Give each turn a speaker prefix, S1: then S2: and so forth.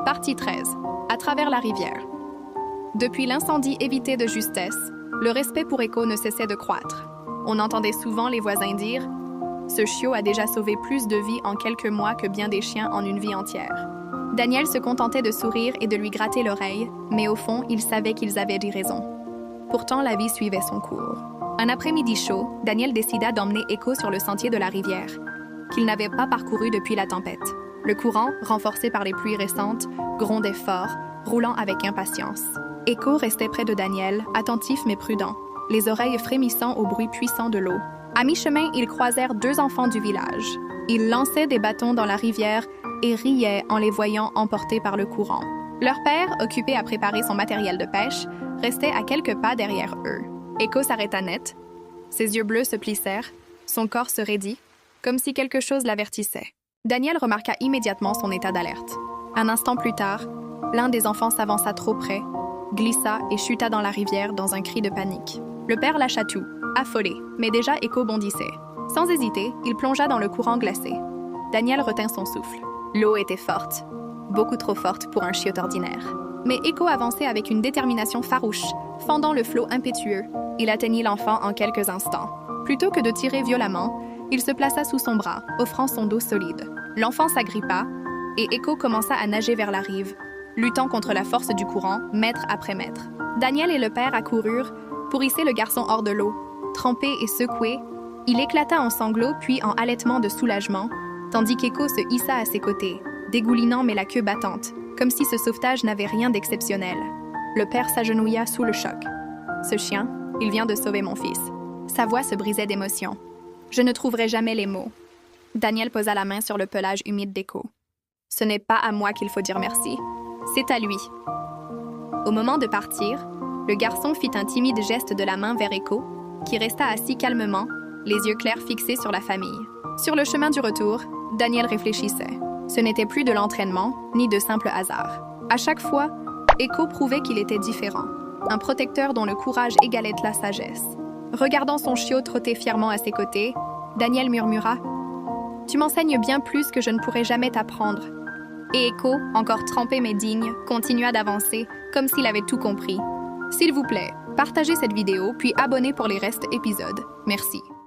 S1: Partie 13. À travers la rivière. Depuis l'incendie évité de justesse, le respect pour Echo ne cessait de croître. On entendait souvent les voisins dire « Ce chiot a déjà sauvé plus de vies en quelques mois que bien des chiens en une vie entière. » Daniel se contentait de sourire et de lui gratter l'oreille, mais au fond, il savait qu'ils avaient dit raison. Pourtant, la vie suivait son cours. Un après-midi chaud, Daniel décida d'emmener Echo sur le sentier de la rivière, qu'il n'avait pas parcouru depuis la tempête. Le courant, renforcé par les pluies récentes, grondait fort, roulant avec impatience. Echo restait près de Daniel, attentif mais prudent, les oreilles frémissant au bruit puissant de l'eau. À mi-chemin, ils croisèrent deux enfants du village. Ils lançaient des bâtons dans la rivière et riaient en les voyant emportés par le courant. Leur père, occupé à préparer son matériel de pêche, restait à quelques pas derrière eux. Echo s'arrêta net. Ses yeux bleus se plissèrent, son corps se raidit, comme si quelque chose l'avertissait. Daniel remarqua immédiatement son état d'alerte. Un instant plus tard, l'un des enfants s'avança trop près, glissa et chuta dans la rivière dans un cri de panique. Le père lâcha tout, affolé, mais déjà Echo bondissait. Sans hésiter, il plongea dans le courant glacé. Daniel retint son souffle. L'eau était forte, beaucoup trop forte pour un chiot ordinaire. Mais Echo avançait avec une détermination farouche, fendant le flot impétueux. Il atteignit l'enfant en quelques instants. Plutôt que de tirer violemment, il se plaça sous son bras, offrant son dos solide. L'enfant s'agrippa, et Echo commença à nager vers la rive, luttant contre la force du courant, mètre après mètre. Daniel et le père accoururent pour hisser le garçon hors de l'eau. Trempé et secoué, il éclata en sanglots puis en halètements de soulagement, tandis qu'Echo se hissa à ses côtés, dégoulinant mais la queue battante, comme si ce sauvetage n'avait rien d'exceptionnel. Le père s'agenouilla sous le choc. « Ce chien, il vient de sauver mon fils. » Sa voix se brisait d'émotion. Je ne trouverai jamais les mots. Daniel posa la main sur le pelage humide d'Echo. Ce n'est pas à moi qu'il faut dire merci. C'est à lui. Au moment de partir, le garçon fit un timide geste de la main vers Echo, qui resta assis calmement, les yeux clairs fixés sur la famille. Sur le chemin du retour, Daniel réfléchissait. Ce n'était plus de l'entraînement, ni de simple hasard. À chaque fois, Echo prouvait qu'il était différent. Un protecteur dont le courage égalait la sagesse. Regardant son chiot trotter fièrement à ses côtés, Daniel murmura « Tu m'enseignes bien plus que je ne pourrais jamais t'apprendre. » Et Echo, encore trempé mais digne, continua d'avancer, comme s'il avait tout compris. S'il vous plaît, partagez cette vidéo, puis abonnez pour les restes épisodes. Merci.